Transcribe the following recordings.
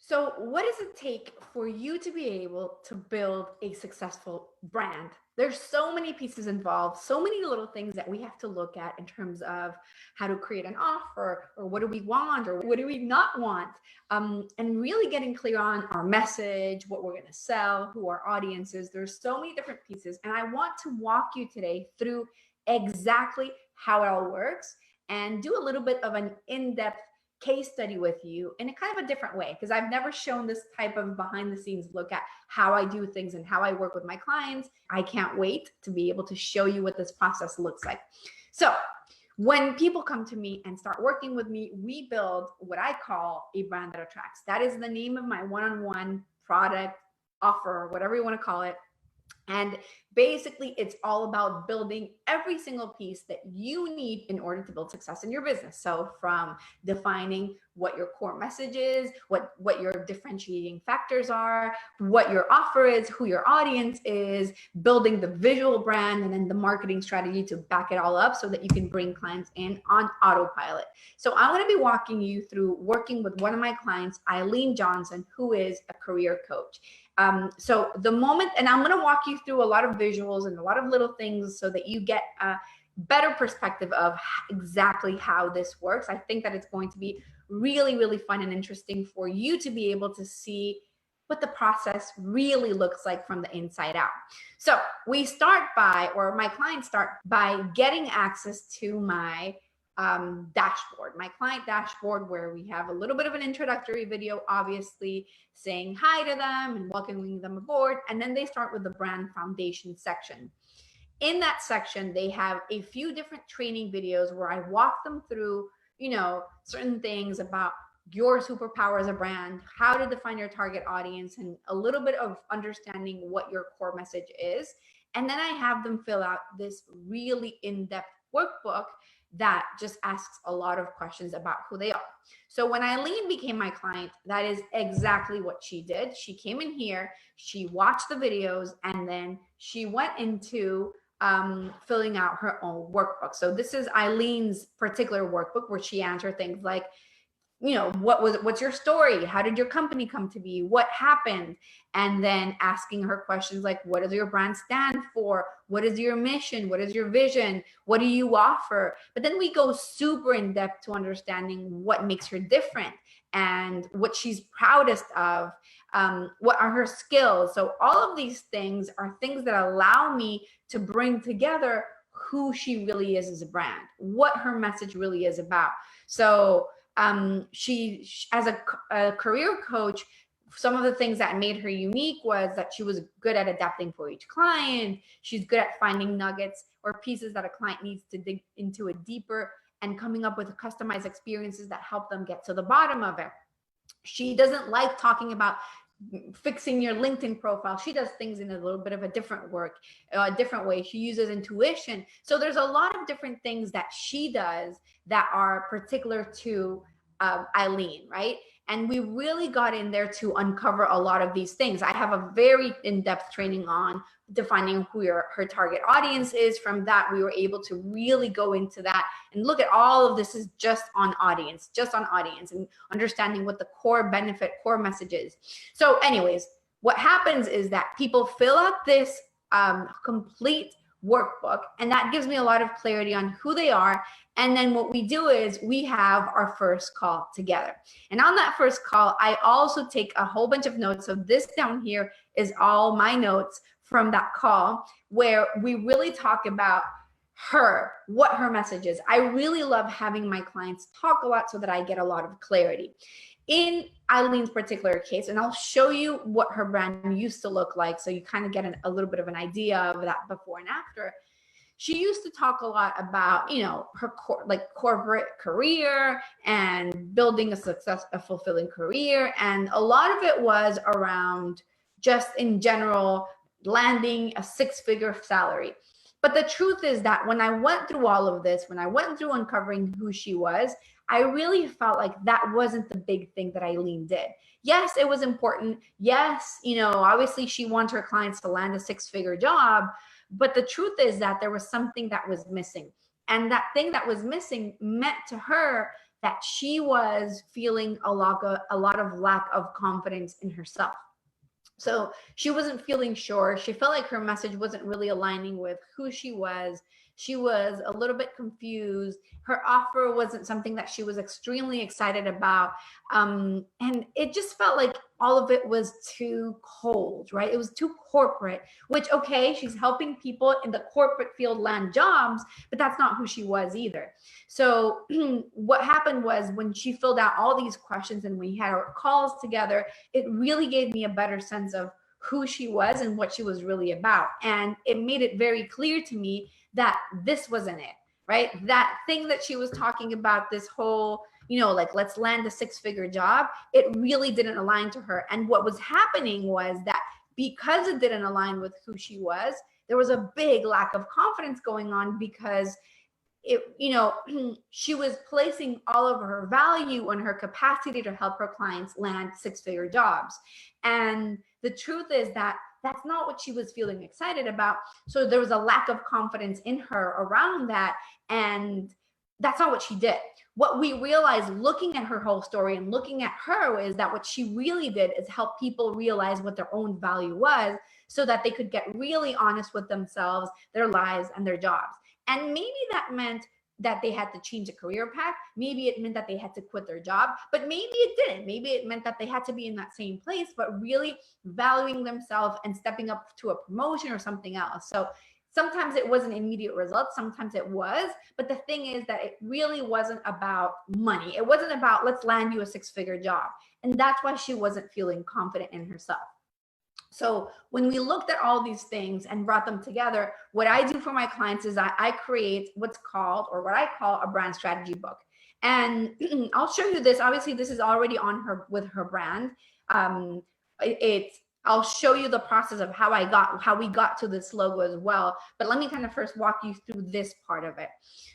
So what does it take for you to be able to build a successful brand? There's so many pieces involved, so many little things that we have to look at in terms of how to create an offer, or what do we want, or what do we not want, and really getting clear on our message, what we're going to sell, who our audience is. There's so many different pieces, and I want to walk you today through exactly how it all works and do a little bit of an in-depth case study with you in a kind of a different way, because I've never shown this type of behind the scenes look at how I do things and how I work with my clients. I can't wait to be able to show you what this process looks like. So when people come to me and start working with me, we build what I call a brand that attracts. That is the name of my one-on-one product offer, whatever you want to call it. And basically, it's all about building every single piece that you need in order to build success in your business. So from defining what your core message is, what your differentiating factors are, what your offer is, who your audience is, building the visual brand, and then the marketing strategy to back it all up so that you can bring clients in on autopilot. So I'm going to be walking you through working with one of my clients, Eileen Johnson, who is a career coach. So the moment, and I'm going to walk you through a lot of visuals and a lot of little things so that you get a better perspective of exactly how this works. I think that it's going to be really, really fun and interesting for you to be able to see what the process really looks like from the inside out. So we start by, or my clients start by getting access to my dashboard, my client dashboard, where we have a little bit of an introductory video, obviously saying hi to them and welcoming them aboard. And then they start with the brand foundation section. In that section, they have a few different training videos where I walk them through, certain things about your superpower as a brand, how to define your target audience, and a little bit of understanding what your core message is. And then I have them fill out this really in-depth workbook that just asks a lot of questions about who they are. So when Eileen became my client, that is exactly what she did. She came in here, she watched the videos, and then she went into filling out her own workbook. So this is Eileen's particular workbook where she answered things like, what's your story? How did your company come to be? What happened? And then asking her questions like, what does your brand stand for? What is your mission? What is your vision? What do you offer? But then we go super in depth to understanding what makes her different and what she's proudest of. What are her skills? So all of these things are things that allow me to bring together who she really is as a brand, what her message really is about. So she as a career coach, some of the things that made her unique was that she was good at adapting for each client. She's good at finding nuggets or pieces that a client needs to dig into it deeper and coming up with customized experiences that help them get to the bottom of it. She doesn't like talking about fixing your LinkedIn profile. She does things in a little bit of a different way. She uses intuition. So there's a lot of different things that she does that are particular to Eileen, right? And we really got in there to uncover a lot of these things. I have a very in-depth training on defining who her target audience is. From that, we were able to really go into that and look at all of this is just on audience, and understanding what the core message is. So anyways, what happens is that people fill out this complete workbook, and that gives me a lot of clarity on who they are. And then what we do is we have our first call together. And on that first call, I also take a whole bunch of notes. So this down here is all my notes from that call, where we really talk about her, what her message is. I really love having my clients talk a lot so that I get a lot of clarity. In Eileen's particular case, and I'll show you what her brand used to look like so you kind of get a little bit of an idea of that before and after. She used to talk a lot about, her corporate career and building a fulfilling career. And a lot of it was around just in general landing a six-figure salary. But the truth is that when I went through all of this, when I went through uncovering who she was, I really felt like that wasn't the big thing that Eileen did. Yes, it was important. Yes, obviously she wants her clients to land a six-figure job, but the truth is that there was something that was missing. And that thing that was missing meant to her that she was feeling a lot of lack of confidence in herself. So she wasn't feeling sure. She felt like her message wasn't really aligning with who she was. She was a little bit confused. Her offer wasn't something that she was extremely excited about. And it just felt like all of it was too cold, right? It was too corporate, which, okay, she's helping people in the corporate field land jobs, but that's not who she was either. So what happened was, when she filled out all these questions and we had our calls together, it really gave me a better sense of who she was and what she was really about. And it made it very clear to me that this wasn't it, right? That thing that she was talking about, this whole, like, let's land a 6-figure job, it really didn't align to her. And what was happening was that because it didn't align with who she was, there was a big lack of confidence going on, because she was placing all of her value on her capacity to help her clients land 6-figure jobs. And the truth is that that's not what she was feeling excited about. So there was a lack of confidence in her around that. And that's not what she did. What we realized looking at her whole story and looking at her is that what she really did is help people realize what their own value was, so that they could get really honest with themselves, their lives, and their jobs. And maybe that meant that they had to change a career path. Maybe it meant that they had to quit their job, but maybe it didn't. Maybe it meant that they had to be in that same place, but really valuing themselves and stepping up to a promotion or something else. So sometimes it wasn't immediate results, sometimes it was, but the thing is that it really wasn't about money. It wasn't about, let's land you a 6-figure job. And that's why she wasn't feeling confident in herself. So when we looked at all these things and brought them together, what I do for my clients is I create what's called, or what I call, a brand strategy book. And I'll show you this. Obviously, this is already on her with her brand. I'll show you the process of how we got to this logo as well. But let me kind of first walk you through this part of it.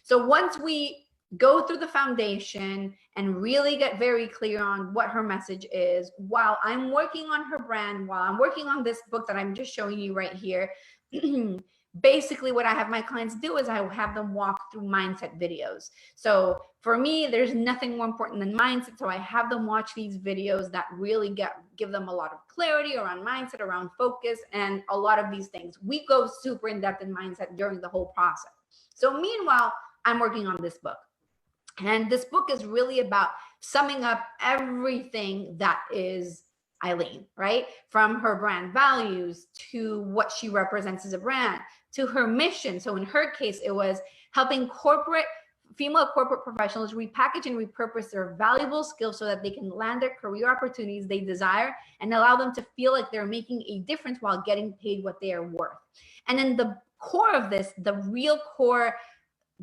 So once we go through the foundation and really get very clear on what her message is, while I'm working on her brand, while I'm working on this book that I'm just showing you right here, basically what I have my clients do is I have them walk through mindset videos. So for me, there's nothing more important than mindset. So I have them watch these videos that really give them a lot of clarity around mindset, around focus, and a lot of these things. We go super in depth in mindset during the whole process. So meanwhile, I'm working on this book. And this book is really about summing up everything that is Eileen, right? From her brand values to what she represents as a brand, to her mission. So in her case, it was helping female corporate professionals repackage and repurpose their valuable skills so that they can land their career opportunities they desire and allow them to feel like they're making a difference while getting paid what they are worth. And then the core of this, the real core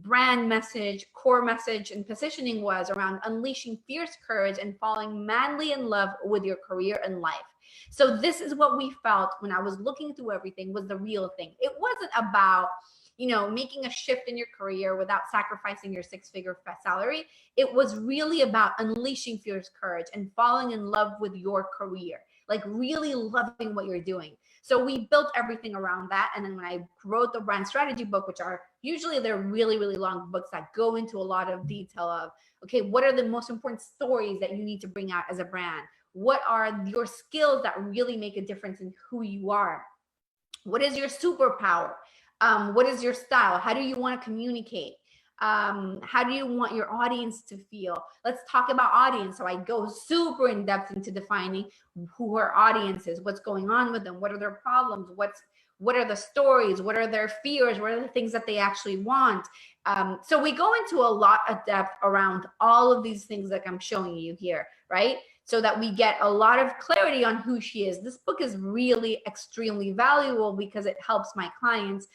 brand message, core message, and positioning was around unleashing fierce courage and falling madly in love with your career and life. So this is what we felt when I was looking through everything was the real thing. It wasn't about, making a shift in your career without sacrificing your 6-figure salary. It was really about unleashing fierce courage and falling in love with your career, like really loving what you're doing. So we built everything around that. And then when I wrote the brand strategy book, which are usually they're really, really long books that go into a lot of detail of, okay, what are the most important stories that you need to bring out as a brand? What are your skills that really make a difference in who you are? What is your superpower? What is your style? How do you want to communicate? How do you want your audience to feel? Let's talk about audience. So I go super in depth into defining who her audience is, what's going on with them, what are their problems, what are the stories, what are their fears, what are the things that they actually want. So we go into a lot of depth around all of these things that I'm showing you here, right? So that we get a lot of clarity on who she is. This book is really extremely valuable because it helps my clients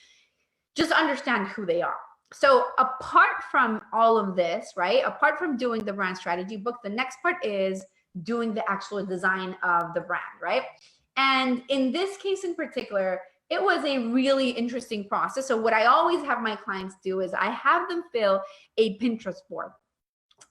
just understand who they are. So apart from all of this, right, apart from doing the brand strategy book, the next part is doing the actual design of the brand, right? And in this case in particular, it was a really interesting process. So what I always have my clients do is I have them fill a Pinterest board.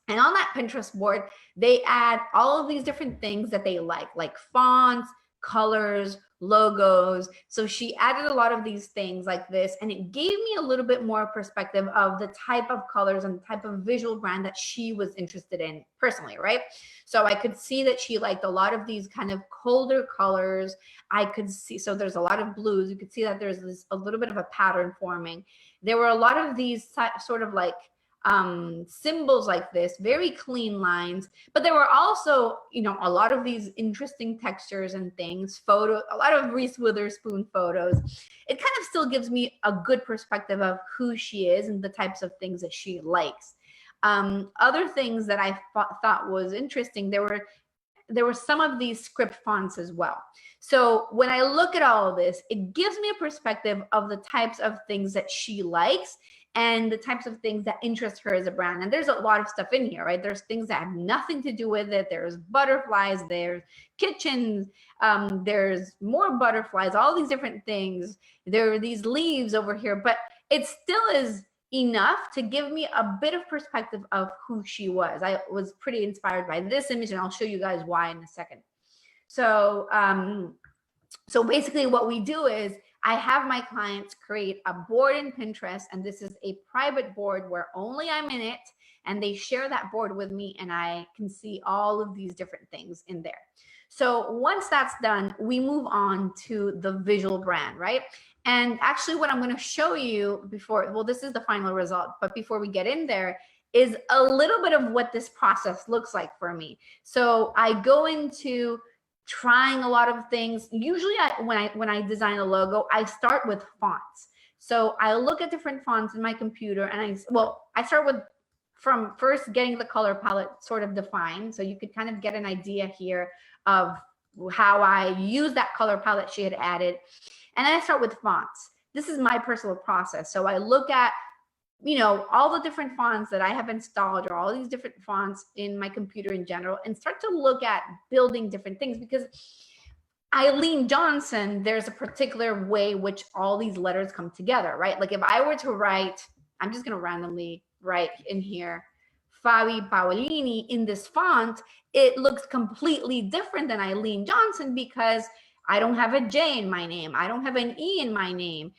And on that Pinterest board, they add all of these different things that they like fonts, colors, logos. So she added a lot of these things like this, and it gave me a little bit more perspective of the type of colors and the type of visual brand that she was interested in personally, right? So I could see that she liked a lot of these kind of colder colors. I could see, so there's a lot of blues. You could see that there's this a little bit of a pattern forming. There were a lot of these sort of like symbols like this, very clean lines, but there were also, you know, a lot of these interesting textures and things, a lot of Reese Witherspoon photos. It kind of still gives me a good perspective of who she is and the types of things that she likes. Other things that I thought was interesting, there were some of these script fonts as well. So when I look at all of this, it gives me a perspective of the types of things that she likes and the types of things that interest her as a brand. And there's a lot of stuff in here, right? There's things that have nothing to do with it. There's butterflies, there's kitchens, there's more butterflies, all these different things. There are these leaves over here, but it still is enough to give me a bit of perspective of who she was. I was pretty inspired by this image, and I'll show you guys why in a second. So, so basically what we do is I have my clients create a board in Pinterest, and this is a private board where only I'm in it, and they share that board with me, and I can see all of these different things in there. So once that's done, we move on to the visual brand, right? And actually what I'm going to show you before, well, this is the final result, but before we get in there, is a little bit of what this process looks like for me. So I go into trying a lot of things. Usually when I design a logo, I start with fonts. So I look at different fonts in my computer, and I start with from first getting the color palette sort of defined. So you could kind of get an idea here of how I use that color palette she had added. And then I start with fonts. This is my personal process. So I look at, you know, all the different fonts that I have installed, or all these different fonts in my computer in general, and start to look at building different things. Because Eileen Johnson, there's a particular way which all these letters come together, right? Like if I were to write, I'm just going to randomly write in here, Fabi Paolini in this font, it looks completely different than Eileen Johnson because I don't have a J in my name. I don't have an E in my name.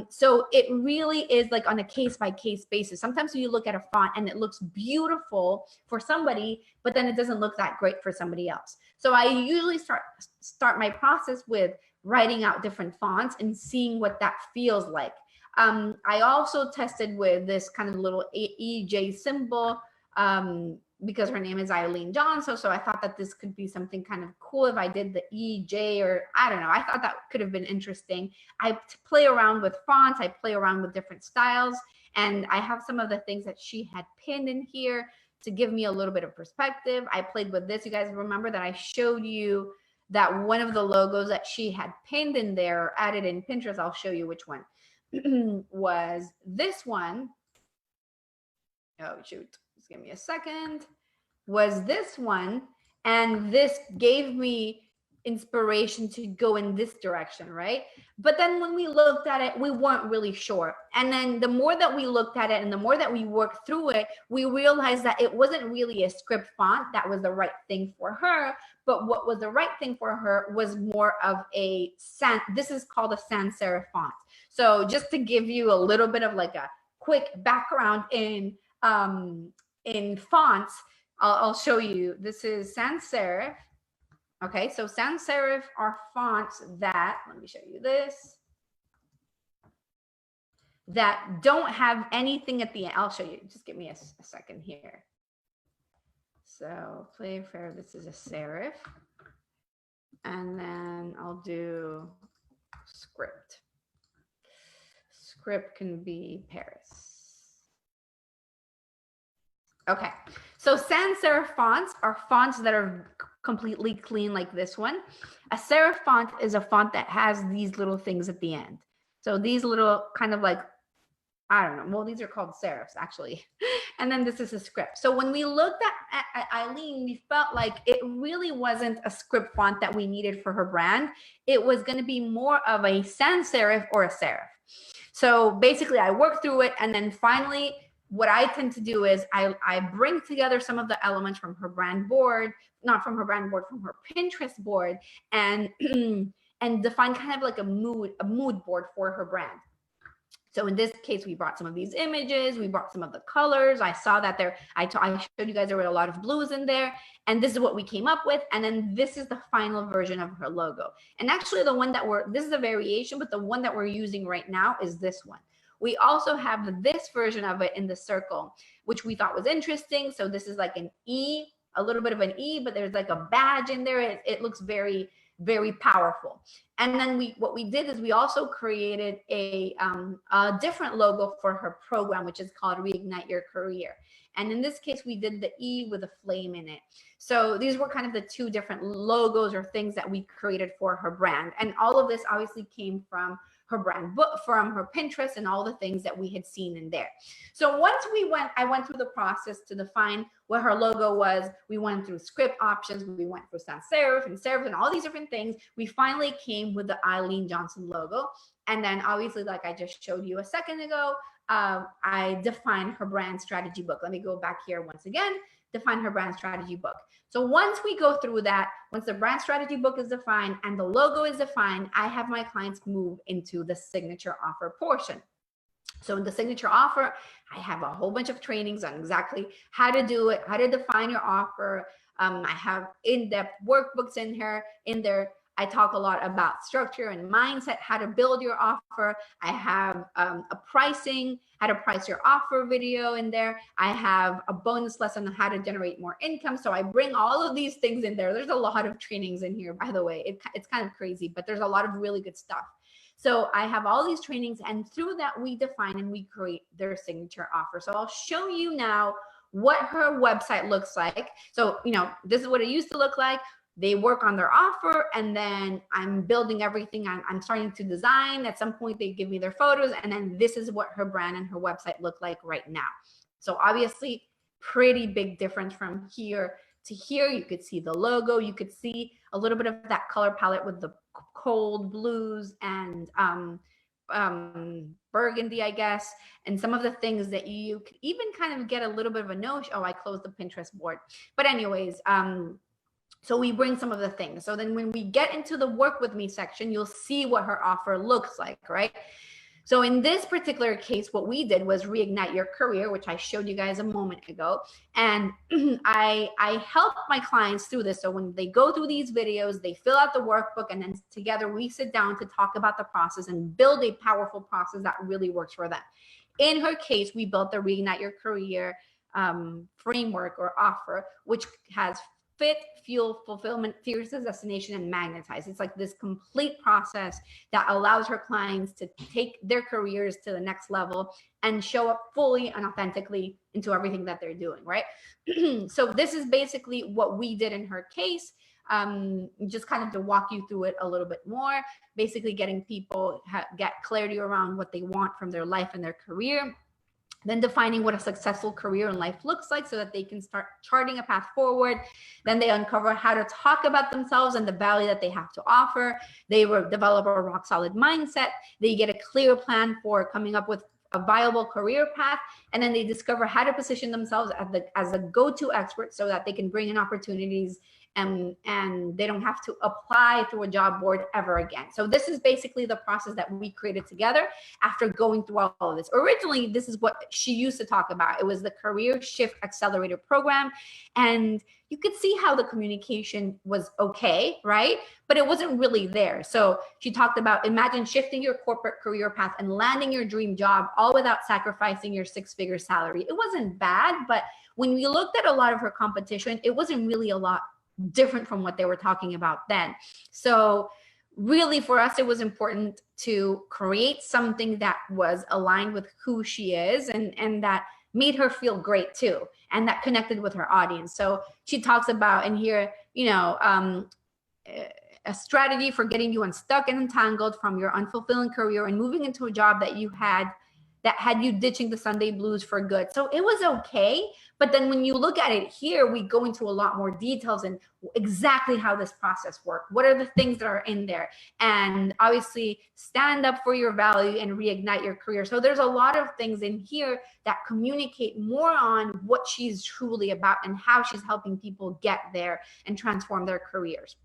So it really is like on a case-by-case basis. Sometimes you look at a font and it looks beautiful for somebody, but then it doesn't look that great for somebody else. So I usually start my process with writing out different fonts and seeing what that feels like. I also tested with this kind of little EJ symbol because her name is Eileen Johnson. So I thought that this could be something kind of cool if I did the EJ, or I don't know. I thought that could have been interesting. I play around with fonts. I play around with different styles. And I have some of the things that she had pinned in here to give me a little bit of perspective. I played with this. You guys remember that I showed you that one of the logos that she had pinned in there or added in Pinterest, I'll show you which one, was this one. Oh, shoot. Just give me a second. Was this one. And this gave me inspiration to go in this direction, right? But then when we looked at it, we weren't really sure. And then the more that we looked at it and the more that we worked through it, we realized that it wasn't really a script font that was the right thing for her. But what was the right thing for her was more of a this is called a sans serif font. So just to give you a little bit of like a quick background in fonts, I'll show you. This is sans serif. Okay, so sans serif are fonts that, let me show you this, that don't have anything at the end. I'll show you. Just give me a second here. So Playfair, this is a serif. And then I'll do script. Script can be Paris. Okay, so sans serif fonts are fonts that are completely clean like this one. A serif font is a font that has these little things at the end. So these little kind of like, I don't know, well, these are called serifs actually. And then this is a script. So when we looked at Eileen, we felt like it really wasn't a script font that we needed for her brand. It was going to be more of a sans serif or a serif. So basically I worked through it, and then finally what I tend to do is I bring together some of the elements from her brand board, not from her brand board, from her Pinterest board, and and define kind of like a mood board for her brand. So in this case, we brought some of these images, we brought some of the colors. I saw that there, I showed you guys there were a lot of blues in there, and this is what we came up with. And then this is the final version of her logo. And actually the one that this is a variation, but the one that we're using right now is this one. We also have this version of it in the circle, which we thought was interesting. So this is like an E, a little bit of an E, but there's like a badge in there. It looks very, very powerful. And then what we did is we also created a different logo for her program, which is called Reignite Your Career. And in this case, we did the E with a flame in it. So these were kind of the two different logos or things that we created for her brand. And all of this obviously came from her brand book, from her Pinterest, and all the things that we had seen in there. So once I went through the process to define what her logo was. We went through script options. We went through sans serif and serif and all these different things. We finally came with the Eileen Johnson logo. And then obviously, like I just showed you a second ago, I defined her brand strategy book. Let me go back here once again, define her brand strategy book. So once we go through that, once the brand strategy book is defined and the logo is defined, I have my clients move into the signature offer portion. So in the signature offer, I have a whole bunch of trainings on exactly how to do it, how to define your offer. I have in-depth workbooks in there. I talk a lot about structure and mindset, how to build your offer. I have a pricing, how to price your offer video in there. I have a bonus lesson on how to generate more income. So I bring all of these things in there. There's a lot of trainings in here, by the way. It's kind of crazy, but there's a lot of really good stuff. So I have all these trainings, and through that we define and we create their signature offer. So I'll show you now what her website looks like. So, this is what it used to look like. They work on their offer, and then I'm building everything. I'm starting to design. At some point, they give me their photos, and then this is what her brand and her website look like right now. So obviously, pretty big difference from here to here. You could see the logo. You could see a little bit of that color palette with the cold blues and burgundy, I guess, and some of the things that you could even kind of get a little bit of a notion. Oh, I closed the Pinterest board. But anyways, so we bring some of the things. So then when we get into the work with me section, you'll see what her offer looks like, right? So in this particular case, what we did was reignite your career, which I showed you guys a moment ago. And I help my clients through this. So when they go through these videos, they fill out the workbook, and then together we sit down to talk about the process and build a powerful process that really works for them. In her case, we built the Reignite Your Career framework or offer, which has fit, fuel, fulfillment, fiercest destination, and magnetize. It's like this complete process that allows her clients to take their careers to the next level and show up fully and authentically into everything that they're doing, right? So this is basically what we did in her case. Just kind of to walk you through it a little bit more, basically getting people get clarity around what they want from their life and their career. Then defining what a successful career and life looks like so that they can start charting a path forward. Then they uncover how to talk about themselves and the value that they have to offer. They will develop a rock solid mindset. They get a clear plan for coming up with a viable career path. And then they discover how to position themselves as a go-to expert so that they can bring in opportunities and they don't have to apply through a job board ever again. So this is basically the process that we created together after going through all of this. Originally, this is what she used to talk about. It was the Career Shift Accelerator program. And you could see how the communication was okay, right? But it wasn't really there. So she talked about, imagine shifting your corporate career path and landing your dream job all without sacrificing your six-figure salary. It wasn't bad, but when we looked at a lot of her competition, it wasn't really a lot different from what they were talking about then. So really for us, it was important to create something that was aligned with who she is and that made her feel great too, and that connected with her audience. So she talks about in here, a strategy for getting you unstuck and entangled from your unfulfilling career and moving into a job that that had you ditching the Sunday blues for good. So it was okay. But then when you look at it here, we go into a lot more details and exactly how this process works. What are the things that are in there? And obviously stand up for your value and reignite your career. So there's a lot of things in here that communicate more on what she's truly about and how she's helping people get there and transform their careers.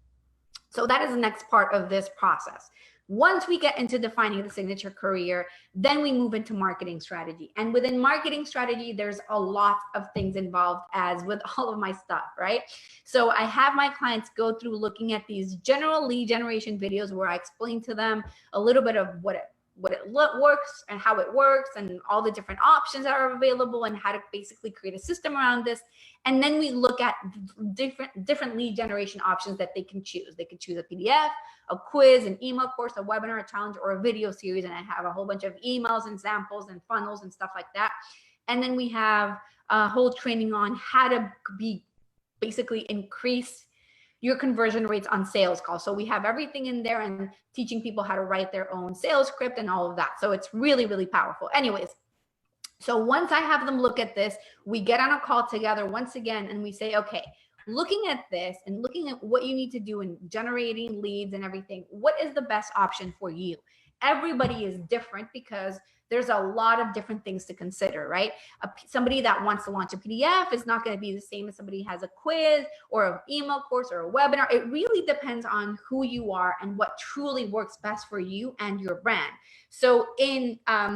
So that is the next part of this process. Once we get into defining the signature career, then we move into marketing strategy. And within marketing strategy, there's a lot of things involved, as with all of my stuff, right? So I have my clients go through looking at these general lead generation videos where I explain to them a little bit of what it works and how it works and all the different options that are available and how to basically create a system around this. And then we look at different lead generation options that they can choose. They can choose a PDF, a quiz, an email course, a webinar, a challenge, or a video series. And I have a whole bunch of emails and samples and funnels and stuff like that. And then we have a whole training on how to basically increase your conversion rates on sales calls. So we have everything in there and teaching people how to write their own sales script and all of that. So it's really, really powerful. Anyways, so once I have them look at this, we get on a call together once again, and we say, okay, looking at this and looking at what you need to do in generating leads and everything, what is the best option for you? Everybody is different because there's a lot of different things to consider, right? Somebody that wants to launch a PDF is not going to be the same as somebody who has a quiz or an email course or a webinar. It really depends on who you are and what truly works best for you and your brand. So let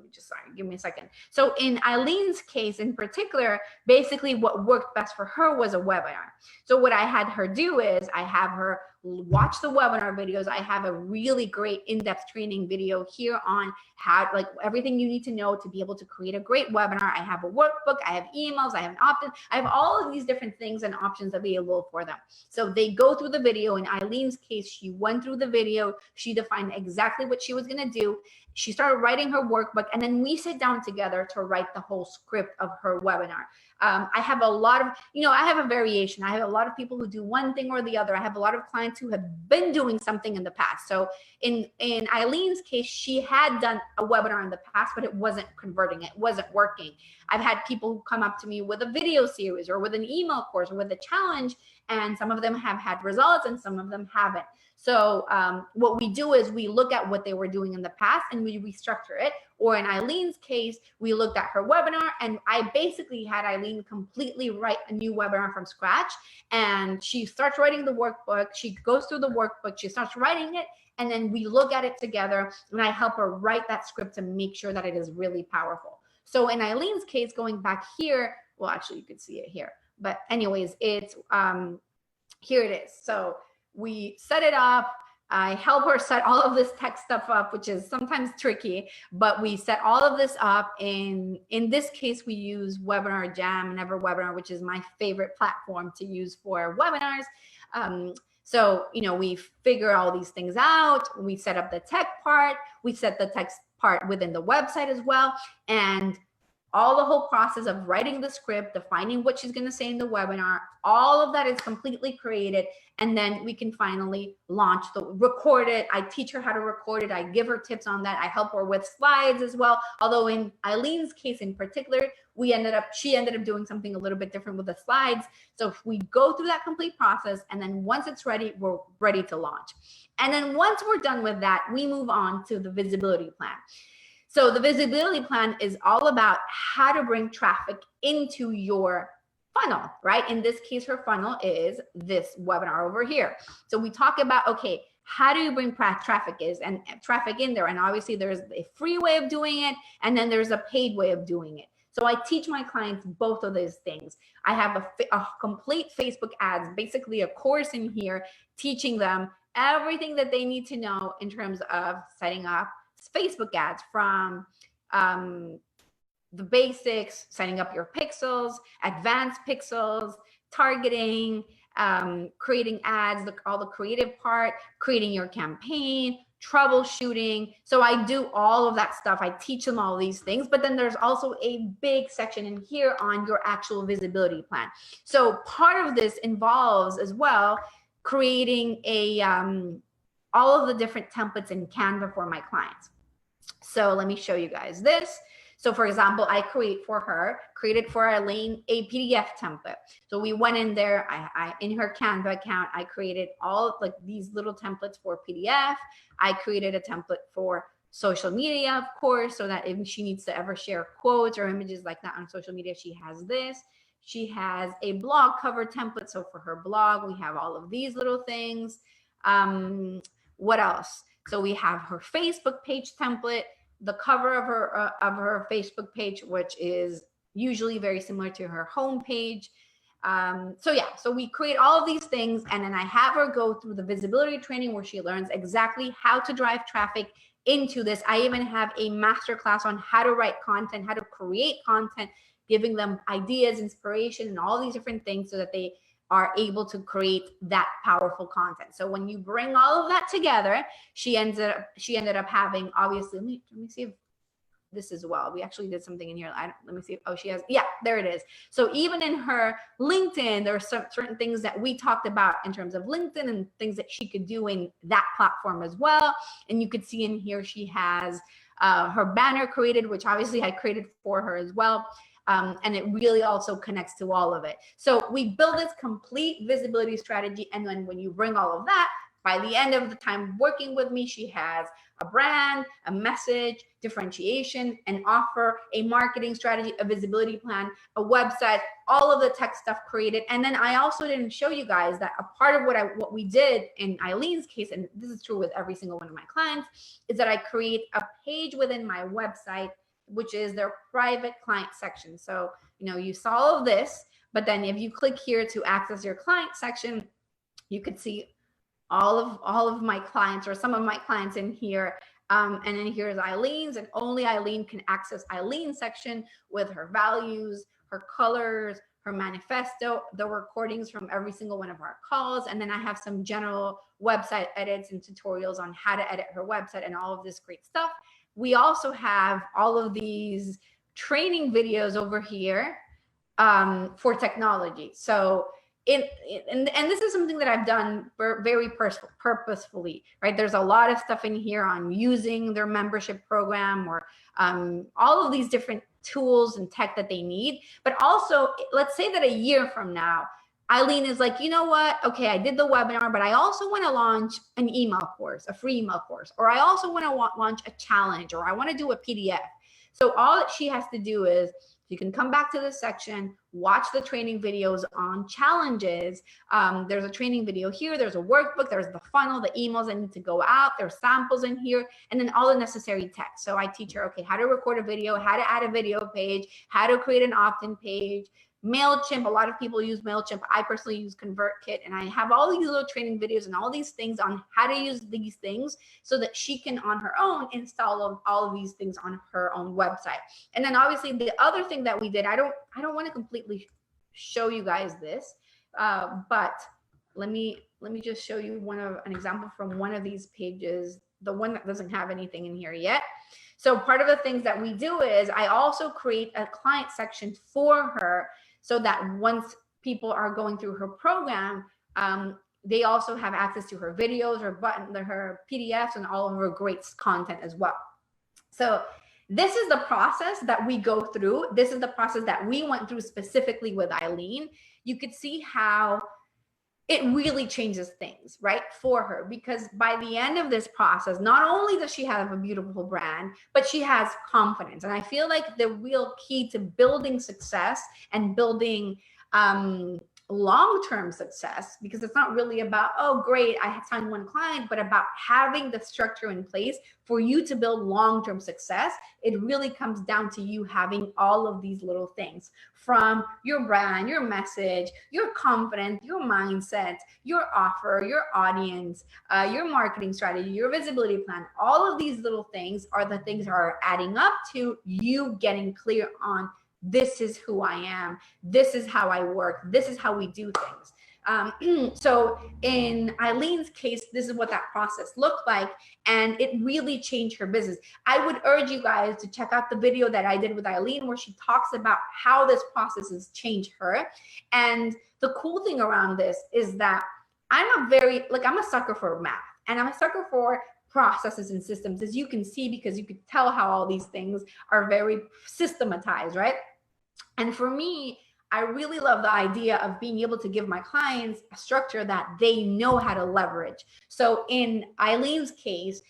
me just, sorry, give me a second. So in Eileen's case in particular, basically what worked best for her was a webinar. So what I had her do is I have her watch the webinar videos. I have a really great in-depth training video here on how, like, everything you need to know to be able to create a great webinar. I have a workbook, I have emails, I have an opt-in, I have all of these different things and options available for them. So they go through the video. In Eileen's case, she went through the video, she defined exactly what she was going to do. She started writing her workbook, and then we sit down together to write the whole script of her webinar. I have a lot of, I have a variation. I have a lot of people who do one thing or the other. I have a lot of clients who have been doing something in the past. So in Eileen's case, she had done a webinar in the past, but it wasn't converting. It wasn't working. I've had people who come up to me with a video series or with an email course or with a challenge, and some of them have had results and some of them haven't. So what we do is we look at what they were doing in the past and we restructure it. Or in Eileen's case, we looked at her webinar, and I basically had Eileen completely write a new webinar from scratch. And she starts writing the workbook. She goes through the workbook. She starts writing it. And then we look at it together, and I help her write that script to make sure that it is really powerful. So in Eileen's case, going back here, well, actually, you could see it here. But anyways, it's here it is. So we set it up. I help her set all of this tech stuff up, which is sometimes tricky, but we set all of this up. In this case, we use Webinar Jam, EverWebinar, which is my favorite platform to use for webinars. So, we figure all these things out. We set up the tech part. We set the text part within the website as well. And all the whole process of writing the script, defining what she's going to say in the webinar, all of that is completely created. And then we can finally record it. I teach her how to record it. I give her tips on that. I help her with slides as well. Although in Eileen's case in particular, she ended up doing something a little bit different with the slides. So if we go through that complete process, and then once it's ready, we're ready to launch. And then once we're done with that, we move on to the visibility plan. So the visibility plan is all about how to bring traffic into your funnel, right? In this case, her funnel is this webinar over here. So we talk about, okay, how do you bring traffic in there? And obviously there's a free way of doing it, and then there's a paid way of doing it. So I teach my clients both of those things. I have a complete Facebook ads, basically a course in here, teaching them everything that they need to know in terms of setting up Facebook ads, from the basics, setting up your pixels, advanced pixels, targeting, creating ads, all the creative part, creating your campaign, troubleshooting. So I do all of that stuff. I teach them all these things, but then there's also a big section in here on your actual visibility plan. So part of this involves as well creating all of the different templates in Canva for my clients. So let me show you guys this. So for example, I created for Eileen a PDF template. So we went in there, I in her Canva account, I created all like these little templates for PDF. I created a template for social media, of course, so that if she needs to ever share quotes or images like that on social media, she has this. She has a blog cover template. So for her blog, we have all of these little things. What else? So we have her Facebook page template, the cover of her Facebook page, which is usually very similar to her home page. So yeah, so we create all of these things, and then I have her go through the visibility training where she learns exactly how to drive traffic into this. I even have a masterclass on how to write content, how to create content, giving them ideas, inspiration, and all these different things so that they are able to create that powerful content. So when you bring all of that together, she ended up having, obviously, let me see if this as well. We actually did something in here. Let me see. Oh, she has, yeah, there it is. So even in her LinkedIn, there are some certain things that we talked about in terms of LinkedIn and things that she could do in that platform as well. And you could see in here, she has her banner created, which obviously I created for her as well. And it really also connects to all of it. So we build this complete visibility strategy. And then when you bring all of that, by the end of the time working with me, she has a brand, a message, differentiation, an offer, a marketing strategy, a visibility plan, a website, all of the tech stuff created. And then I also didn't show you guys that a part of what we did in Eileen's case, and this is true with every single one of my clients, is that I create a page within my website, which is their private client section. So, you saw all of this, but then if you click here to access your client section, you could see all of my clients, or some of my clients in here. And then here's Eileen's, and only Eileen can access Eileen's section with her values, her colors, her manifesto, the recordings from every single one of our calls. And then I have some general website edits and tutorials on how to edit her website and all of this great stuff. We also have all of these training videos over here for technology. So and this is something that I've done very purposefully, right? There's a lot of stuff in here on using their membership program, or all of these different tools and tech that they need. But also, let's say that a year from now, Eileen is like, you know what? Okay, I did the webinar, but I also want to launch an email course, a free email course, or I also want to launch a challenge, or I want to do a PDF. So all that she has to do is, you can come back to this section, watch the training videos on challenges. There's a training video here. There's a workbook. There's the funnel, the emails that need to go out. There's samples in here, and then all the necessary text. So I teach her, okay, how to record a video, how to add a video page, how to create an opt-in page, MailChimp. A lot of people use MailChimp. I personally use ConvertKit, and I have all these little training videos and all these things on how to use these things so that she can, on her own, install all of these things on her own website. And then obviously the other thing that we did, I don't want to completely show you guys this, but let me just show you an example from one of these pages, the one that doesn't have anything in here yet. So part of the things that we do is I also create a client section for her, so that once people are going through her program, they also have access to her videos, her PDFs, and all of her great content as well. So this is the process that we go through. This is the process that we went through specifically with Eileen. You could see how it really changes things, right, for her, because by the end of this process, not only does she have a beautiful brand, but she has confidence. And I feel like the real key to building success and building long-term success, because it's not really about, oh, great, I have signed one client, but about having the structure in place for you to build long-term success. It really comes down to you having all of these little things, from your brand, your message, your confidence, your mindset, your offer, your audience, your marketing strategy, your visibility plan. All of these little things are the things that are adding up to you getting clear on, this is who I am, this is how I work, this is how we do things. So in Eileen's case, this is what that process looked like, and it really changed her business. I would urge you guys to check out the video that I did with Eileen, where she talks about how this process has changed her. And the cool thing around this is that I'm a sucker for math, and I'm a sucker for processes and systems, as you can see, because you could tell how all these things are very systematized, right? And for me, I really love the idea of being able to give my clients a structure that they know how to leverage. So in Eileen's case,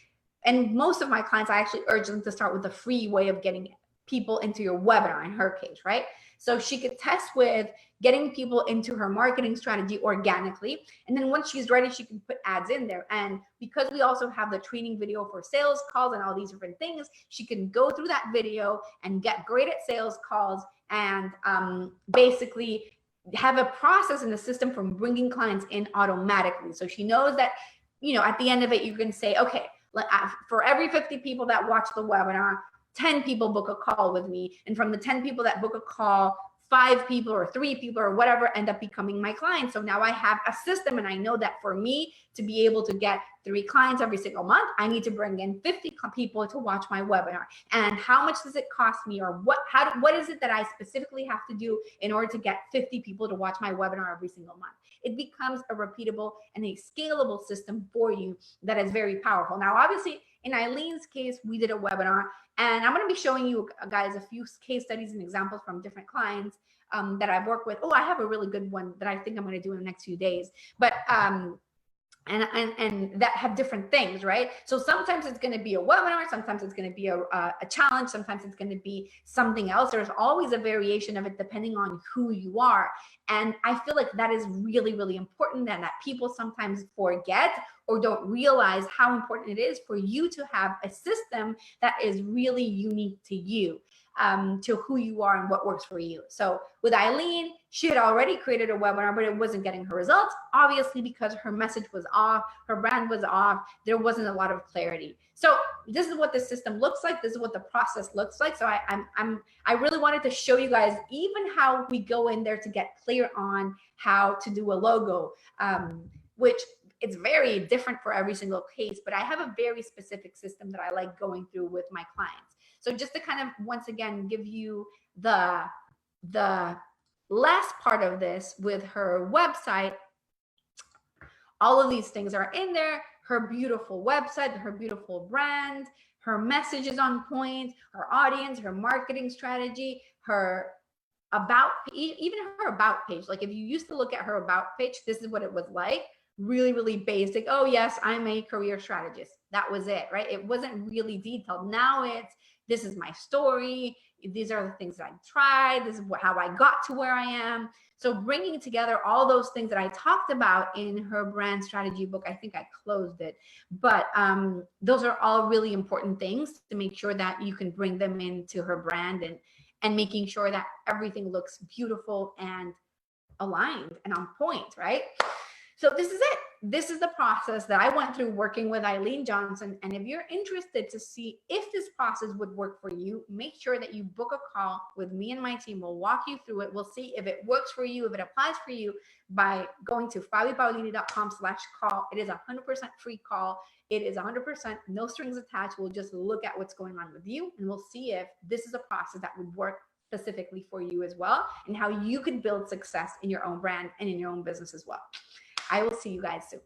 and most of my clients, I actually urge them to start with a free way of getting people into your webinar in her case, right? So she could test with getting people into her marketing strategy organically. And then once she's ready, she can put ads in there. And because we also have the training video for sales calls and all these different things, she can go through that video and get great at sales calls and basically have a process in the system from bringing clients in automatically. So she knows that, you know, at the end of it, you can say, okay, for every 50 people that watch the webinar, 10 people book a call with me. And from the 10 people that book a call, 5 people or 3 people or whatever end up becoming my clients. So now I have a system, and I know that for me to be able to get 3 clients every single month, I need to bring in 50 people to watch my webinar. And how much does it cost me, or what is it that I specifically have to do in order to get 50 people to watch my webinar every single month? It becomes a repeatable and a scalable system for you that is very powerful. Now, obviously, in Eileen's case, we did a webinar, and I'm going to be showing you guys a few case studies and examples from different clients that I've worked with. Oh, I have a really good one that I think I'm going to do in the next few days. But and that have different things, right? So sometimes it's going to be a webinar, sometimes it's going to be a challenge, sometimes it's going to be something else. There's always a variation of it depending on who you are. And I feel like that is really, really important, and that people sometimes forget or don't realize how important it is for you to have a system that is really unique to you, to who you are and what works for you. So with Eileen, she had already created a webinar, but it wasn't getting her results, obviously, because her message was off, her brand was off, there wasn't a lot of clarity. So this is what the system looks like. This is what the process looks like. So I really wanted to show you guys even how we go in there to get clear on how to do a logo, which it's very different for every single case, but I have a very specific system that I like going through with my clients. So just to kind of, once again, give you the last part of this with her website, all of these things are in there. Her beautiful website, her beautiful brand, her message is on point, her audience, her marketing strategy, her about, even her about page. Like if you used to look at her about page, this is what it was like. Really, really basic. Oh yes, I'm a career strategist. That was it, right? It wasn't really detailed. Now it's, this is my story. These are the things that I tried. This is how I got to where I am. So bringing together all those things that I talked about in her brand strategy book, I think I closed it, but those are all really important things to make sure that you can bring them into her brand, and making sure that everything looks beautiful and aligned and on point, right? So this is it. This is the process that I went through working with Eileen Johnson. And if you're interested to see if this process would work for you, make sure that you book a call with me and my team. We'll walk you through it. We'll see if it works for you, if it applies for you, by going to fabipaolini.com/call. It is a 100% free call. It is 100% no strings attached. We'll just look at what's going on with you, and we'll see if this is a process that would work specifically for you as well, and how you could build success in your own brand and in your own business as well. I will see you guys soon.